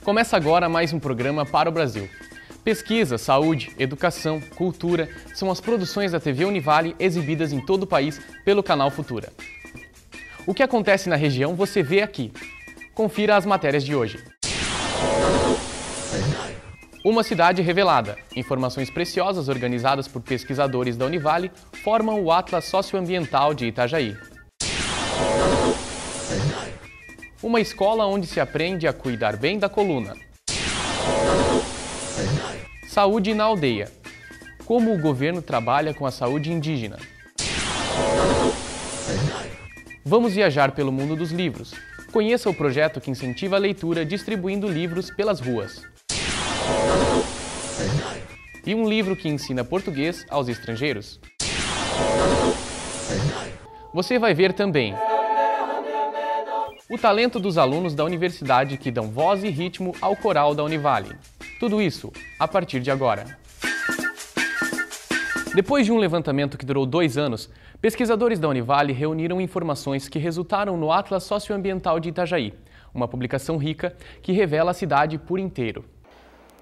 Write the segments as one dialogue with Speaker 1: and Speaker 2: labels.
Speaker 1: Começa agora mais um programa para o Brasil. Pesquisa, saúde, educação, cultura são as produções da TV Univale exibidas em todo o país pelo canal Futura. O que acontece na região você vê aqui. Confira as matérias de hoje. Uma cidade revelada. Informações preciosas organizadas por pesquisadores da Univale formam o Atlas Socioambiental de Itajaí. Uma escola onde se aprende a cuidar bem da coluna. Saúde na aldeia. Como o governo trabalha com a saúde indígena. Vamos viajar pelo mundo dos livros. Conheça o projeto que incentiva a leitura distribuindo livros pelas ruas. E um livro que ensina português aos estrangeiros. Você vai ver também o talento dos alunos da universidade que dão voz e ritmo ao coral da Univale. Tudo isso a partir de agora. Depois de um levantamento que durou 2 anos, pesquisadores da Univale reuniram informações que resultaram no Atlas Socioambiental de Itajaí, uma publicação rica que revela a cidade por inteiro.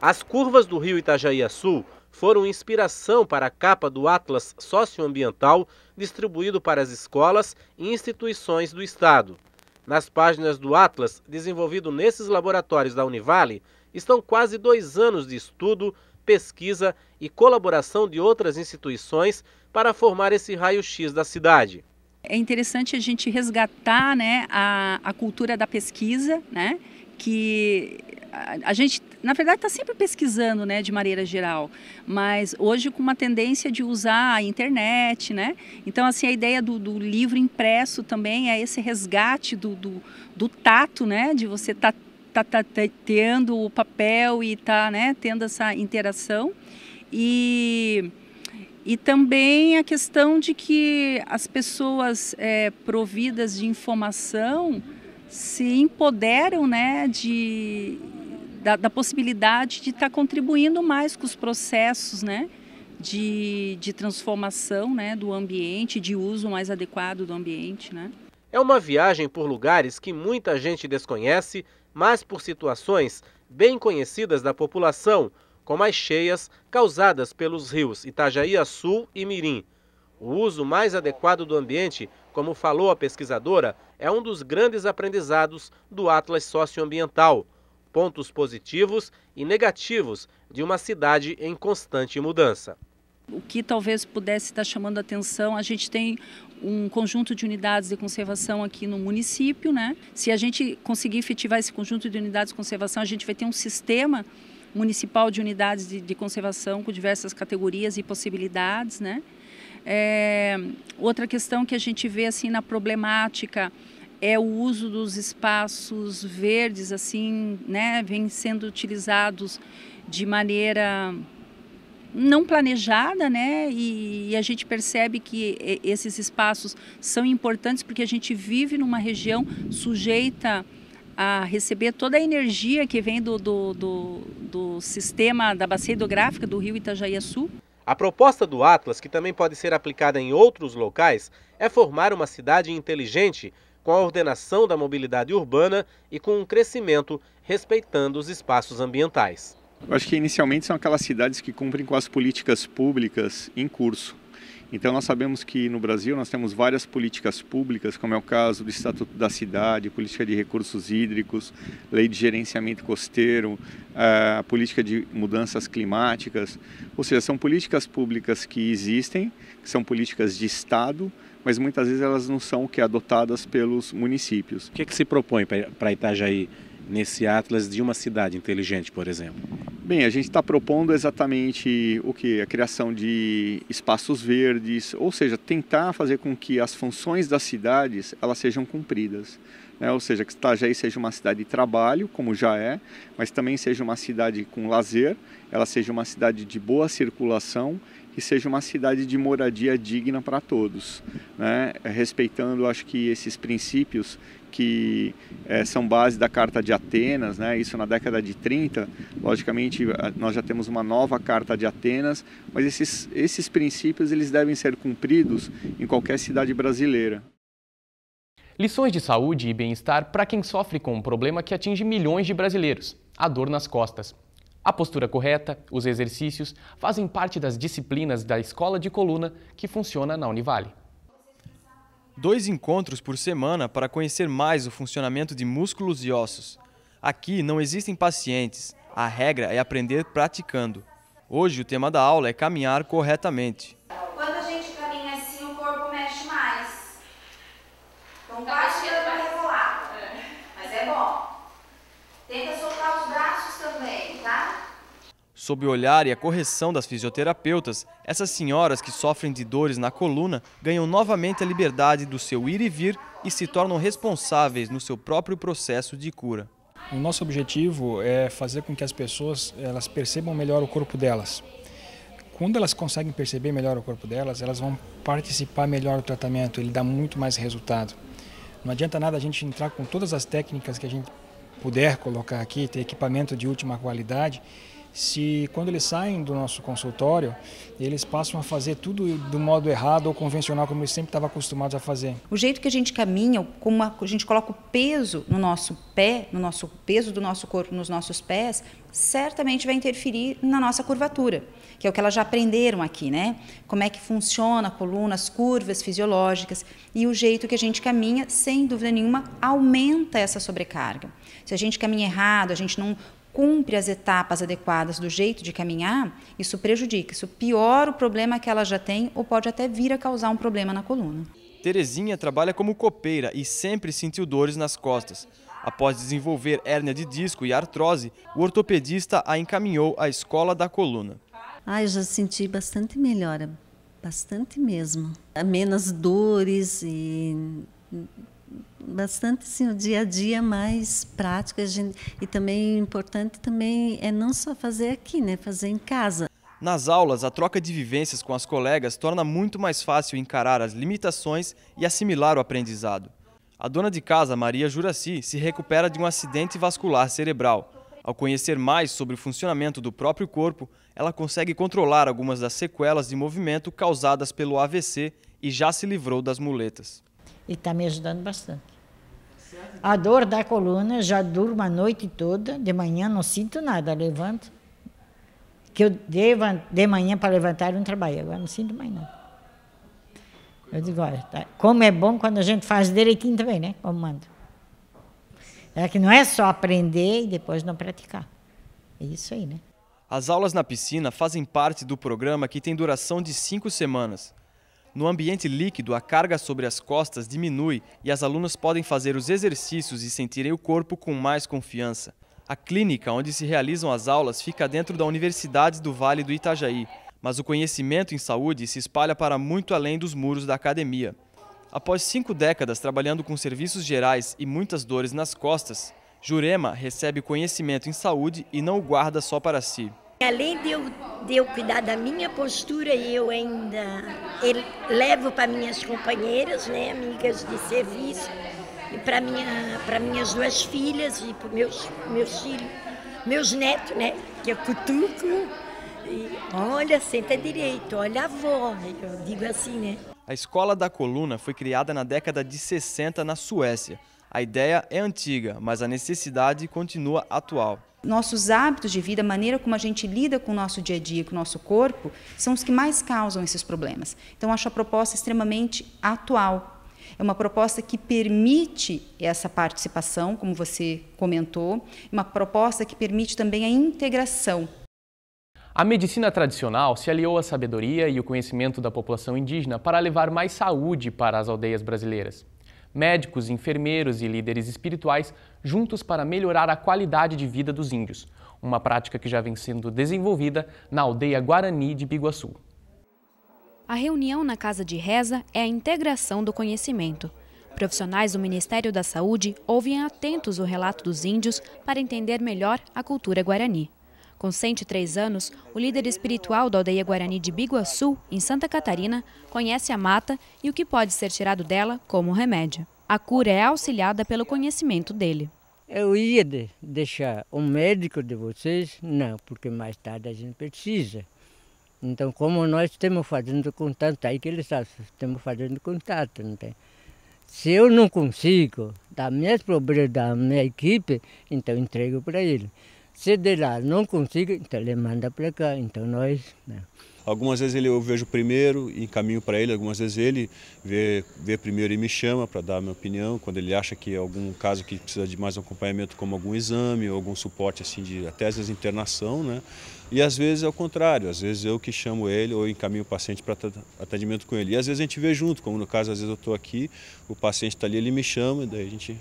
Speaker 2: As curvas do rio Itajaí-Açu foram inspiração para a capa do Atlas Socioambiental distribuído para as escolas e instituições do Estado. Nas páginas do Atlas, desenvolvido nesses laboratórios da Univale, estão quase 2 anos de estudo, pesquisa e colaboração de outras instituições para formar esse raio-x da cidade.
Speaker 3: É interessante a gente resgatar, né, a cultura da pesquisa, né, que a gente, na verdade, está sempre pesquisando, né, de maneira geral, mas hoje com uma tendência de usar a internet, né? Então, assim, a ideia do livro impresso também é esse resgate do tato, né, de você tá tendo o papel e né, tendo essa interação. E também a questão de que as pessoas providas de informação se empoderam, né, da possibilidade de estar contribuindo mais com os processos, né, de transformação, né, do ambiente, de uso mais adequado do ambiente, né?
Speaker 2: É uma viagem por lugares que muita gente desconhece, mas por situações bem conhecidas da população, como as cheias causadas pelos rios Itajaí-Açu e Mirim. O uso mais adequado do ambiente, como falou a pesquisadora, é um dos grandes aprendizados do Atlas Socioambiental. Pontos positivos e negativos de uma cidade em constante mudança.
Speaker 3: O que talvez pudesse estar chamando a atenção, a gente tem um conjunto de unidades de conservação aqui no município, né? Se a gente conseguir efetivar esse conjunto de unidades de conservação, a gente vai ter um sistema municipal de unidades de conservação com diversas categorias e possibilidades, né? Outra questão que a gente vê assim na problemática é o uso dos espaços verdes, assim, né? Vem sendo utilizados de maneira não planejada, né? E a gente percebe que esses espaços são importantes porque a gente vive numa região sujeita a receber toda a energia que vem do sistema da bacia hidrográfica do rio Itajaí-Açu.
Speaker 2: A proposta do Atlas, que também pode ser aplicada em outros locais, é formar uma cidade inteligente com a ordenação da mobilidade urbana e com um crescimento respeitando os espaços ambientais.
Speaker 4: Eu acho que inicialmente são aquelas cidades que cumprem com as políticas públicas em curso. Então nós sabemos que no Brasil nós temos várias políticas públicas, como é o caso do Estatuto da Cidade, política de recursos hídricos, lei de gerenciamento costeiro, a política de mudanças climáticas. Ou seja, são políticas públicas que existem, que são políticas de Estado, mas muitas vezes elas não são adotadas pelos municípios.
Speaker 2: O que se propõe para Itajaí nesse Atlas de uma cidade inteligente, por exemplo?
Speaker 4: Bem, a gente está propondo exatamente o que? A criação de espaços verdes, ou seja, tentar fazer com que as funções das cidades elas sejam cumpridas. Né? Ou seja, que Itajaí seja uma cidade de trabalho, como já é, mas também seja uma cidade com lazer, ela seja uma cidade de boa circulação e seja uma cidade de moradia digna para todos, né? Respeitando, acho que esses princípios que são base da Carta de Atenas, né? Isso na década de 30, logicamente nós já temos uma nova Carta de Atenas, mas esses princípios eles devem ser cumpridos em qualquer cidade brasileira.
Speaker 1: Lições de saúde e bem-estar para quem sofre com um problema que atinge milhões de brasileiros: a dor nas costas. A postura correta, os exercícios, fazem parte das disciplinas da Escola de Coluna que funciona na Univale.
Speaker 5: 2 encontros por semana para conhecer mais o funcionamento de músculos e ossos. Aqui não existem pacientes, a regra é aprender praticando. Hoje o tema da aula é caminhar corretamente.
Speaker 6: Quando a gente caminha assim, o corpo mexe mais. Então quase que vai rebolar. Mas é bom. Tenta soltar os braços também, tá?
Speaker 5: Sob o olhar e a correção das fisioterapeutas, essas senhoras que sofrem de dores na coluna ganham novamente a liberdade do seu ir e vir e se tornam responsáveis no seu próprio processo de cura.
Speaker 7: O nosso objetivo é fazer com que as pessoas elas percebam melhor o corpo delas. Quando elas conseguem perceber melhor o corpo delas, elas vão participar melhor do tratamento, ele dá muito mais resultado. Não adianta nada a gente entrar com todas as técnicas que a gente puder colocar aqui, ter equipamento de última qualidade, se quando eles saem do nosso consultório, eles passam a fazer tudo do modo errado ou convencional, como eles sempre estavam acostumados a fazer.
Speaker 8: O jeito que a gente caminha, como a gente coloca o peso no nosso pé, peso do nosso corpo nos nossos pés, certamente vai interferir na nossa curvatura, que é o que elas já aprenderam aqui, né? Como é que funciona a coluna, as curvas fisiológicas, e o jeito que a gente caminha, sem dúvida nenhuma, aumenta essa sobrecarga. Se a gente caminha errado, a gente não cumpre as etapas adequadas do jeito de caminhar, isso prejudica, isso piora o problema que ela já tem ou pode até vir a causar um problema na coluna.
Speaker 5: Terezinha trabalha como copeira e sempre sentiu dores nas costas. Após desenvolver hérnia de disco e artrose, o ortopedista a encaminhou à Escola da Coluna.
Speaker 9: Eu já senti bastante melhora, bastante mesmo. Menos dores e bastante assim, o dia a dia mais prático. E também importante também é não só fazer aqui, né, fazer em casa.
Speaker 5: Nas aulas, a troca de vivências com as colegas torna muito mais fácil encarar as limitações e assimilar o aprendizado. A dona de casa, Maria Juraci, se recupera de um acidente vascular cerebral. Ao conhecer mais sobre o funcionamento do próprio corpo, ela consegue controlar algumas das sequelas de movimento causadas pelo AVC e já se livrou das muletas.
Speaker 10: E está me ajudando bastante. A dor da coluna, já durmo a noite toda, de manhã não sinto nada, levanto. Que eu de manhã para levantar eu não trabalho, agora não sinto mais nada. Eu digo, olha, tá. Como é bom quando a gente faz direitinho também, né? Como manda. É que não é só aprender e depois não praticar. É isso aí, né?
Speaker 5: As aulas na piscina fazem parte do programa que tem duração de 5 semanas. No ambiente líquido, a carga sobre as costas diminui e as alunas podem fazer os exercícios e sentirem o corpo com mais confiança. A clínica onde se realizam as aulas fica dentro da Universidade do Vale do Itajaí, mas o conhecimento em saúde se espalha para muito além dos muros da academia. Após 5 décadas trabalhando com serviços gerais e muitas dores nas costas, Jurema recebe conhecimento em saúde e não o guarda só para si.
Speaker 11: Além de eu cuidar da minha postura, eu ainda levo para minhas companheiras, né, amigas de serviço, e para minhas 2 filhas e para meus filhos, meus netos, né, que eu cutuco. E olha, senta direito, olha a avó, eu digo assim, né.
Speaker 5: A Escola da Coluna foi criada na década de 60 na Suécia. A ideia é antiga, mas a necessidade continua atual.
Speaker 8: Nossos hábitos de vida, a maneira como a gente lida com o nosso dia a dia, com o nosso corpo, são os que mais causam esses problemas. Então, acho a proposta extremamente atual. É uma proposta que permite essa participação, como você comentou, uma proposta que permite também a integração.
Speaker 1: A medicina tradicional se aliou à sabedoria e o conhecimento da população indígena para levar mais saúde para as aldeias brasileiras. Médicos, enfermeiros e líderes espirituais juntos para melhorar a qualidade de vida dos índios, uma prática que já vem sendo desenvolvida na aldeia Guarani de Biguaçu.
Speaker 12: A reunião na Casa de Reza é a integração do conhecimento. Profissionais do Ministério da Saúde ouvem atentos o relato dos índios para entender melhor a cultura guarani. Com 103 anos, o líder espiritual da aldeia Guarani de Biguaçu, em Santa Catarina, conhece a mata e o que pode ser tirado dela como remédio. A cura é auxiliada pelo conhecimento dele.
Speaker 13: Eu ia deixar um médico de vocês? Não, porque mais tarde a gente precisa. Então, como nós estamos fazendo contato, aí que eles estamos fazendo contato, não tem? Se eu não consigo dar meus problemas da minha equipe, então entrego para ele. Se de lá não consigo, então ele manda para cá, então nós... Né?
Speaker 14: Algumas vezes eu vejo primeiro e encaminho para ele, algumas vezes ele vê primeiro e me chama para dar a minha opinião, quando ele acha que é algum caso que precisa de mais acompanhamento, como algum exame ou algum suporte assim até às vezes internação, né? E às vezes é o contrário, às vezes eu que chamo ele ou encaminho o paciente para atendimento com ele. E às vezes a gente vê junto, como no caso, às vezes eu estou aqui, o paciente está ali, ele me chama, daí a gente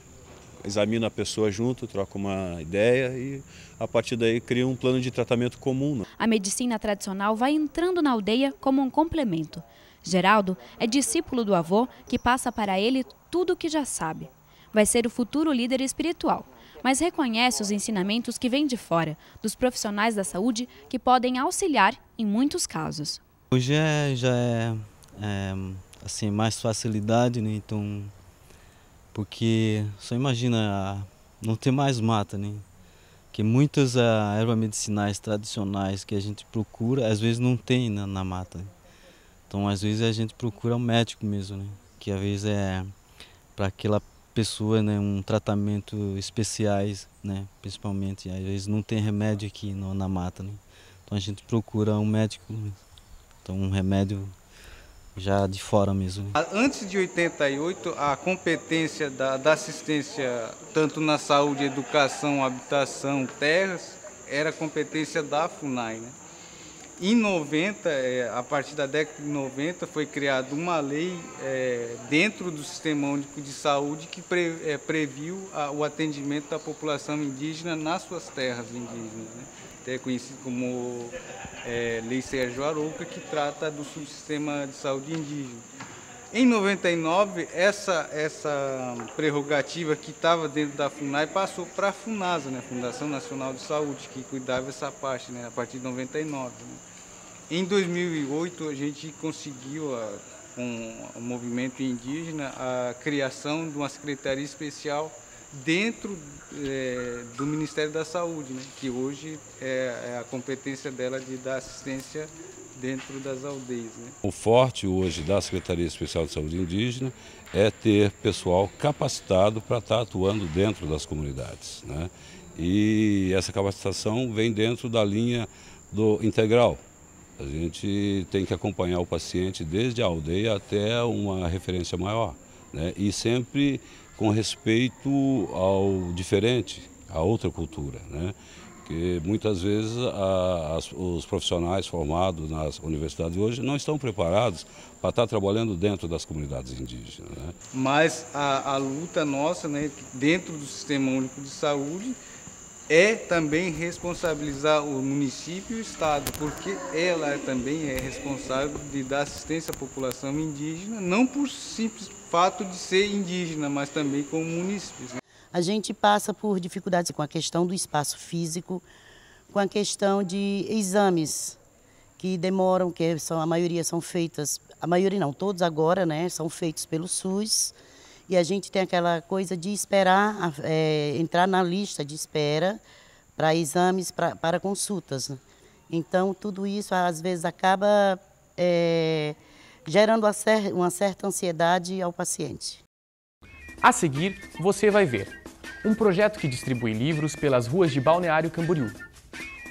Speaker 14: examina a pessoa junto, troca uma ideia e a partir daí cria um plano de tratamento comum. Né?
Speaker 12: A medicina tradicional vai entrando na aldeia como um complemento. Geraldo é discípulo do avô que passa para ele tudo o que já sabe. Vai ser o futuro líder espiritual, mas reconhece os ensinamentos que vêm de fora, dos profissionais da saúde que podem auxiliar em muitos casos.
Speaker 15: Hoje já é assim, mais facilidade, né? Então, porque só imagina não ter mais mata, né? Que muitas ervas medicinais tradicionais que a gente procura, às vezes não tem na mata. Né? Então, às vezes a gente procura um médico mesmo, né? Que às vezes é para aquela pessoa, né, um tratamento especiais, né, principalmente. Às vezes não tem remédio aqui na mata, né? Então a gente procura um médico, né? Então um remédio já de fora mesmo.
Speaker 16: Antes de 88, a competência da assistência, tanto na saúde, educação, habitação, terras, era competência da FUNAI, né? Em 90, a partir da década de 90, foi criada uma lei dentro do Sistema Único de Saúde que previu o atendimento da população indígena nas suas terras indígenas, né? Até conhecido como Lei Sérgio Arouca, que trata do subsistema de saúde indígena. Em 99, essa prerrogativa que estava dentro da FUNAI passou para a FUNASA, né? Fundação Nacional de Saúde, que cuidava dessa parte, né? A partir de 99. Né? Em 2008, a gente conseguiu, com o movimento indígena, a criação de uma secretaria especial dentro do Ministério da Saúde, né? Que hoje é a competência dela de dar assistência dentro das aldeias. Né?
Speaker 17: O forte hoje da Secretaria Especial de Saúde Indígena é ter pessoal capacitado para estar atuando dentro das comunidades. Né? E essa capacitação vem dentro da linha do integral. A gente tem que acompanhar o paciente desde a aldeia até uma referência maior, né? E sempre com respeito ao diferente, a outra cultura, né? Porque muitas vezes os profissionais formados nas universidades hoje não estão preparados para estar trabalhando dentro das comunidades indígenas. Né?
Speaker 16: Mas a luta nossa, né, dentro do Sistema Único de Saúde é também responsabilizar o município e o Estado, porque ela também é responsável de dar assistência à população indígena, não por simples fato de ser indígena, mas também como munícipes. Né?
Speaker 18: A gente passa por dificuldades com a questão do espaço físico, com a questão de exames que demoram, que a maioria são feitas, a maioria não, todos agora, né, são feitos pelo SUS, e a gente tem aquela coisa de esperar, entrar na lista de espera para exames, para consultas. Né? Então, tudo isso às vezes acaba gerando uma certa ansiedade ao paciente.
Speaker 1: A seguir, você vai ver um projeto que distribui livros pelas ruas de Balneário Camboriú.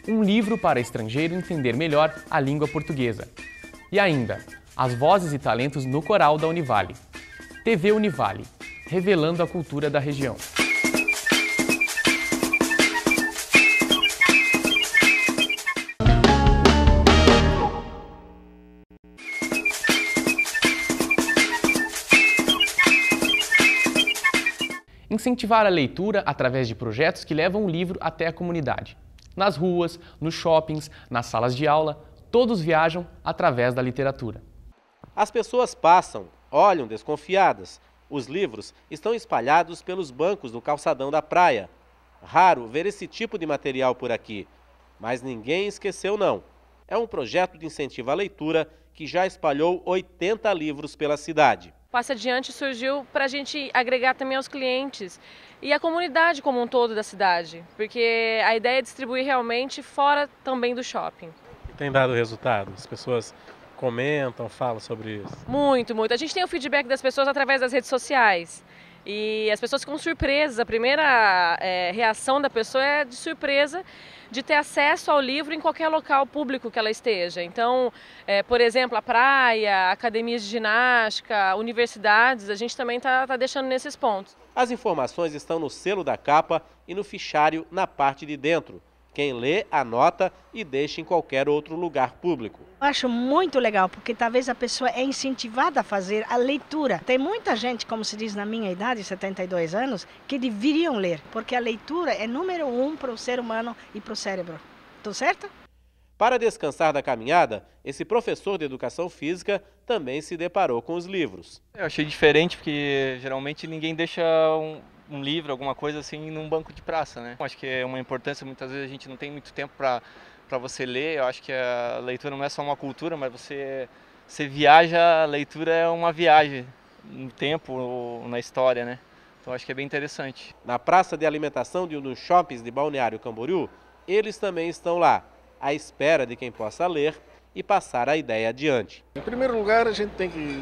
Speaker 1: Um livro para estrangeiro entender melhor a língua portuguesa. E ainda, as vozes e talentos no coral da Univale. TV Univale, revelando a cultura da região. Incentivar a leitura através de projetos que levam o livro até a comunidade. Nas ruas, nos shoppings, nas salas de aula, todos viajam através da literatura.
Speaker 2: As pessoas passam, olham desconfiadas. Os livros estão espalhados pelos bancos do calçadão da praia. Raro ver esse tipo de material por aqui. Mas ninguém esqueceu não. É um projeto de incentivo à leitura que já espalhou 80 livros pela cidade.
Speaker 19: Passe Adiante surgiu para a gente agregar também aos clientes e a comunidade como um todo da cidade, porque a ideia é distribuir realmente fora também do shopping.
Speaker 2: Tem dado resultado? As pessoas comentam, falam sobre isso?
Speaker 19: Muito, muito. A gente tem o feedback das pessoas através das redes sociais. E as pessoas ficam surpresas, a primeira reação da pessoa é de surpresa de ter acesso ao livro em qualquer local público que ela esteja. Então, por exemplo, a praia, academias de ginástica, universidades, a gente também está deixando nesses pontos.
Speaker 2: As informações estão no selo da capa e no fichário na parte de dentro. Quem lê, anota e deixa em qualquer outro lugar público.
Speaker 20: Eu acho muito legal, porque talvez a pessoa é incentivada a fazer a leitura. Tem muita gente, como se diz na minha idade, 72 anos, que deveriam ler, porque a leitura é número 1 para o ser humano e para o cérebro. Estou certa?
Speaker 2: Para descansar da caminhada, esse professor de educação física também se deparou com os livros.
Speaker 21: Eu achei diferente, porque geralmente ninguém deixa um livro, alguma coisa assim, num banco de praça, né? Acho que é uma importância, muitas vezes a gente não tem muito tempo para você ler. Eu acho que a leitura não é só uma cultura, mas você viaja, a leitura é uma viagem no tempo, na história, né? Então acho que é bem interessante.
Speaker 2: Na praça de alimentação de um dos shoppings de Balneário Camboriú, eles também estão lá, à espera de quem possa ler e passar a ideia adiante.
Speaker 22: Em primeiro lugar, a gente tem que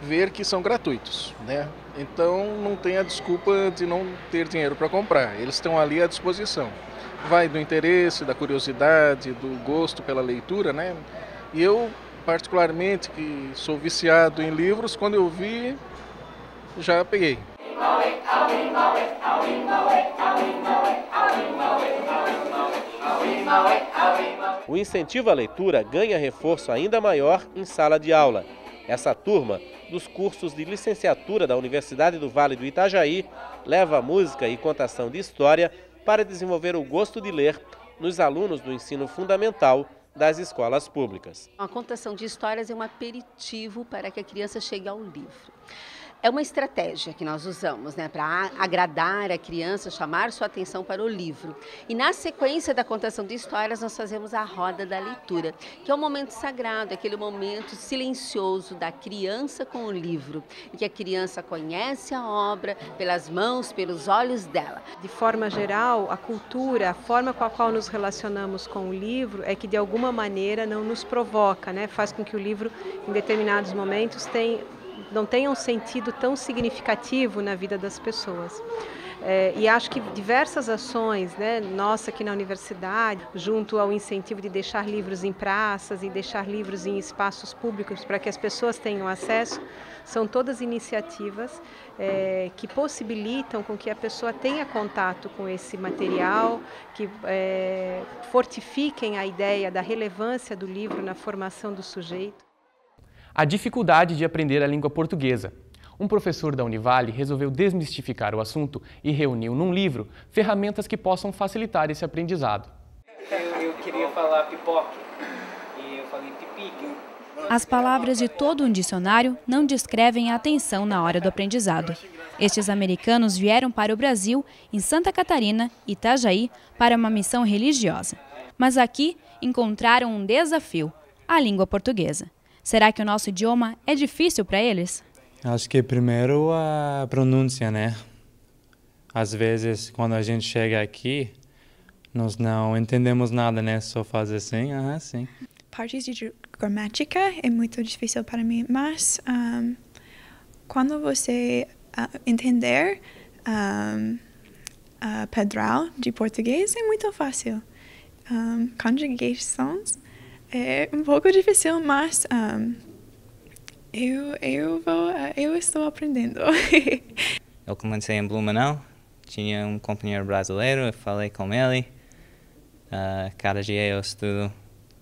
Speaker 22: ver que são gratuitos, né? Então não tem a desculpa de não ter dinheiro para comprar, eles estão ali à disposição. Vai do interesse, da curiosidade, do gosto pela leitura, né? E eu, particularmente, que sou viciado em livros, quando eu vi, já peguei.
Speaker 2: O incentivo à leitura ganha reforço ainda maior em sala de aula. Essa turma dos cursos de licenciatura da Universidade do Vale do Itajaí leva música e contação de história para desenvolver o gosto de ler nos alunos do ensino fundamental das escolas públicas.
Speaker 23: A contação de histórias é um aperitivo para que a criança chegue ao livro. É uma estratégia que nós usamos, né, para agradar a criança, chamar sua atenção para o livro. E na sequência da contação de histórias, nós fazemos a roda da leitura, que é um momento sagrado, aquele momento silencioso da criança com o livro, em que a criança conhece a obra pelas mãos, pelos olhos dela.
Speaker 24: De forma geral, a cultura, a forma com a qual nos relacionamos com o livro é que de alguma maneira não nos provoca, né, faz com que o livro, em determinados momentos, não tenha um sentido tão significativo na vida das pessoas. E acho que diversas ações, né, nossa aqui na universidade, junto ao incentivo de deixar livros em praças e deixar livros em espaços públicos para que as pessoas tenham acesso, são todas iniciativas que possibilitam com que a pessoa tenha contato com esse material, que fortifiquem a ideia da relevância do livro na formação do sujeito.
Speaker 1: A dificuldade de aprender a língua portuguesa. Um professor da Univale resolveu desmistificar o assunto e reuniu num livro ferramentas que possam facilitar esse aprendizado.
Speaker 25: Eu queria falar pipoca e eu falei pipica.
Speaker 12: As palavras de todo um dicionário não descrevem a atenção na hora do aprendizado. Estes americanos vieram para o Brasil, em Santa Catarina, Itajaí, para uma missão religiosa. Mas aqui encontraram um desafio, a língua portuguesa. Será que o nosso idioma é difícil para eles?
Speaker 26: Acho que primeiro a pronúncia, né? Às vezes, quando a gente chega aqui, nós não entendemos nada, né? Só faz assim, sim.
Speaker 27: Partes de gramática é muito difícil para mim, mas quando você entender padrão de português é muito fácil. Conjugações é um pouco difícil, mas eu estou aprendendo.
Speaker 28: Eu comecei em Blumenau, tinha um companheiro brasileiro, eu falei com ele. Cada dia eu estudo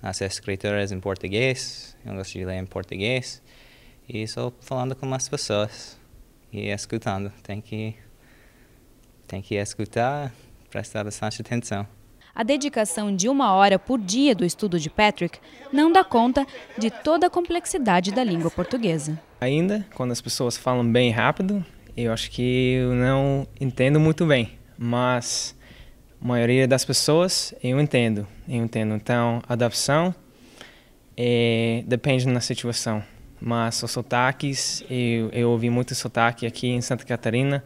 Speaker 28: as escrituras em português, eu gosto de ler em português. E estou falando com as pessoas e escutando. Tem que escutar, prestar bastante atenção.
Speaker 12: A dedicação de 1 hora por dia do estudo de Patrick não dá conta de toda a complexidade da língua portuguesa.
Speaker 7: Ainda, quando as pessoas falam bem rápido, eu acho que eu não entendo muito bem, mas a maioria das pessoas eu entendo. Então, a adaptação depende da situação, mas os sotaques, eu ouvi muito sotaque aqui em Santa Catarina.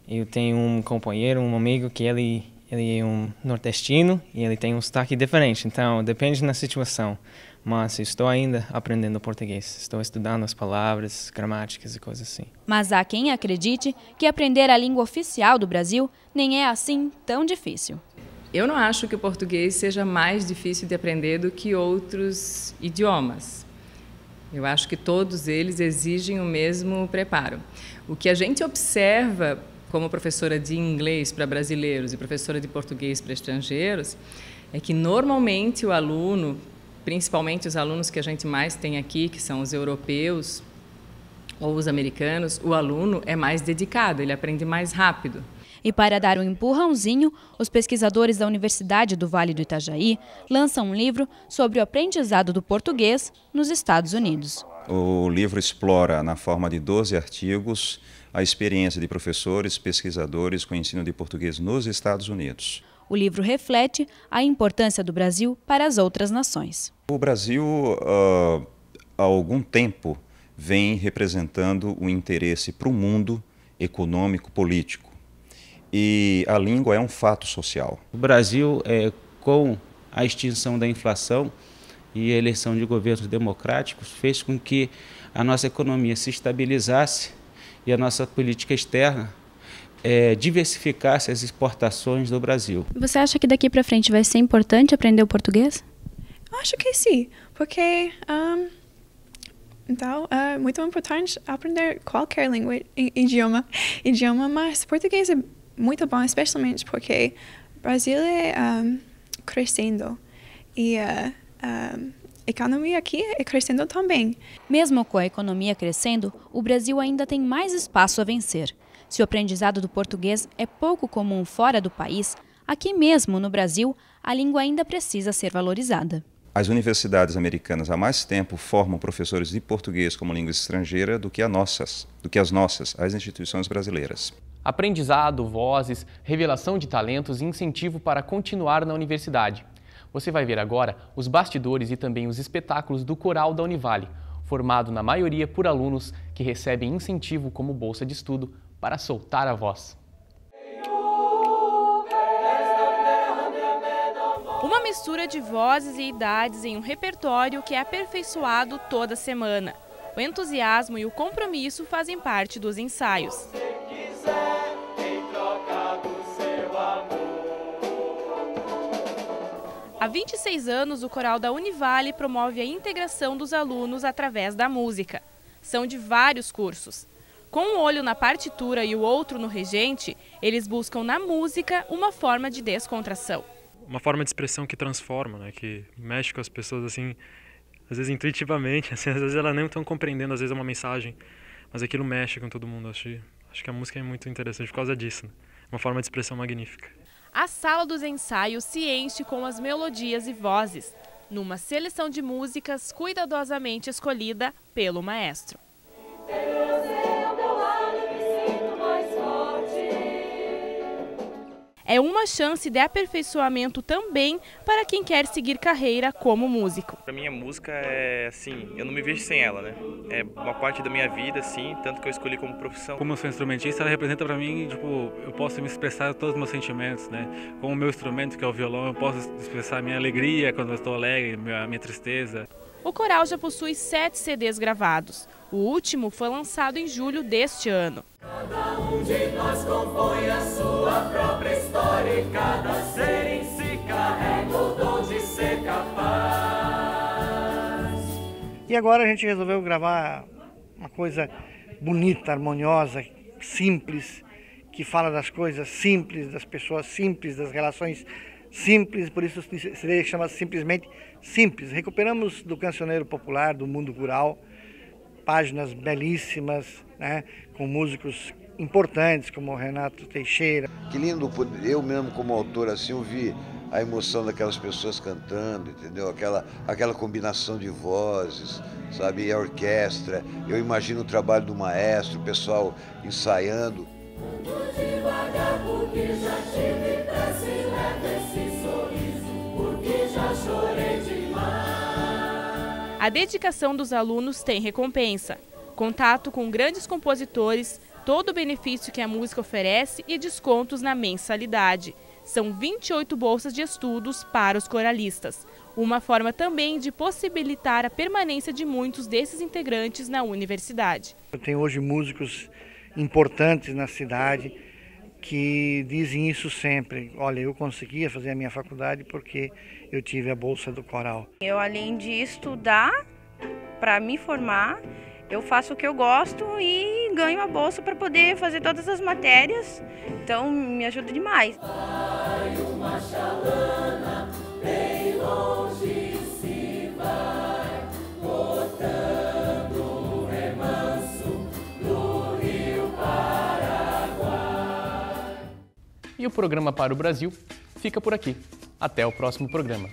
Speaker 7: Eu tenho um companheiro, um amigo, que ele
Speaker 25: ele é um nordestino e ele tem um sotaque diferente, então depende da situação. Mas estou ainda aprendendo português, estou estudando as palavras, gramáticas e coisas assim.
Speaker 12: Mas há quem acredite que aprender a língua oficial do Brasil nem é assim tão difícil.
Speaker 3: Eu não acho que o português seja mais difícil de aprender do que outros idiomas. Eu acho que todos eles exigem o mesmo preparo. O que a gente observa como professora de inglês para brasileiros e professora de português para estrangeiros é que normalmente o aluno, principalmente os alunos que a gente mais tem aqui, que são os europeus ou os americanos, o aluno é mais dedicado, ele aprende mais rápido.
Speaker 12: E para dar um empurrãozinho, os pesquisadores da Universidade do Vale do Itajaí lançam um livro sobre o aprendizado do português nos Estados Unidos.
Speaker 4: O livro explora, na forma de 12 artigos, a experiência de professores, pesquisadores com o ensino de português nos Estados Unidos.
Speaker 12: O livro reflete a importância do Brasil para as outras nações.
Speaker 4: O Brasil, há algum tempo, vem representando um interesse para o mundo econômico, político. E a língua é um fato social.
Speaker 5: O Brasil, com a extinção da inflação e a eleição de governos democráticos, fez com que a nossa economia se estabilizasse e a nossa política externa diversificasse as exportações do Brasil.
Speaker 12: Você acha que daqui para frente vai ser importante aprender o português?
Speaker 27: Acho que sim, porque então é muito importante aprender qualquer língua, idioma, mas português é muito bom, especialmente porque o Brasil é crescendo e a economia aqui é crescendo também.
Speaker 12: Mesmo com a economia crescendo, o Brasil ainda tem mais espaço a vencer. Se o aprendizado do português é pouco comum fora do país, aqui mesmo no Brasil, a língua ainda precisa ser valorizada.
Speaker 4: As universidades americanas há mais tempo formam professores de português como língua estrangeira do que as nossas, as instituições brasileiras.
Speaker 1: Aprendizado, vozes, revelação de talentos e incentivo para continuar na universidade. Você vai ver agora os bastidores e também os espetáculos do coral da Univale, formado na maioria por alunos que recebem incentivo como bolsa de estudo para soltar a voz.
Speaker 6: Uma mistura de vozes e idades em um repertório que é aperfeiçoado toda semana. O entusiasmo e o compromisso fazem parte dos ensaios. Há 26 anos, o coral da Univale promove a integração dos alunos através da música. São de vários cursos. Com um olho na partitura e o outro no regente, eles buscam na música uma forma de descontração.
Speaker 8: Uma forma de expressão que transforma, né? Que mexe com as pessoas assim, às vezes intuitivamente, assim, às vezes elas nem estão compreendendo, às vezes é uma mensagem, mas aquilo mexe com todo mundo. Acho que a música é muito interessante por causa disso, né? Uma forma de expressão magnífica.
Speaker 6: A sala dos ensaios se enche com as melodias e vozes, numa seleção de músicas cuidadosamente escolhida pelo maestro. É uma chance de aperfeiçoamento também para quem quer seguir carreira como músico.
Speaker 9: Para mim a música é assim, eu não me vejo sem ela, né? É uma parte da minha vida, assim, tanto que eu escolhi como profissão.
Speaker 8: Como eu sou instrumentista, ela representa para mim, tipo, eu posso me expressar todos os meus sentimentos, né? Com o meu instrumento, que é o violão, eu posso expressar a minha alegria quando eu estou alegre, a minha tristeza.
Speaker 6: O coral já possui 7 CDs gravados. O último foi lançado em julho deste ano.
Speaker 10: Cada um de nós compõe a sua própria história e cada ser em si carrega o dom de ser capaz.
Speaker 11: E agora a gente resolveu gravar uma coisa bonita, harmoniosa, simples, que fala das coisas simples, das pessoas simples, das relações simples, por isso se chama simplesmente Simples. Recuperamos do cancioneiro popular, do mundo rural, páginas belíssimas, né, com músicos importantes como o Renato Teixeira.
Speaker 29: Que lindo, eu mesmo como autor assim, eu vi a emoção daquelas pessoas cantando, entendeu? Aquela combinação de vozes, sabe, e a orquestra. Eu imagino o trabalho do maestro, o pessoal ensaiando.
Speaker 10: Devagar, porque já tive pressa e leve esse sorriso, porque já chorei demais.
Speaker 6: A dedicação dos alunos tem recompensa. Contato com grandes compositores, todo o benefício que a música oferece e descontos na mensalidade. São 28 bolsas de estudos para os coralistas. Uma forma também de possibilitar a permanência de muitos desses integrantes na universidade.
Speaker 11: Eu tenho hoje músicos importantes na cidade que dizem isso sempre. Olha, eu conseguia fazer a minha faculdade porque eu tive a bolsa do coral.
Speaker 13: Eu, além de estudar para me formar, eu faço o que eu gosto e ganho a bolsa para poder fazer todas as matérias, então me ajuda demais.
Speaker 10: Vai uma chalana, bem longe se vai, botando o remanso do Rio Paraguai.
Speaker 1: E o programa Para o Brasil fica por aqui. Até o próximo programa.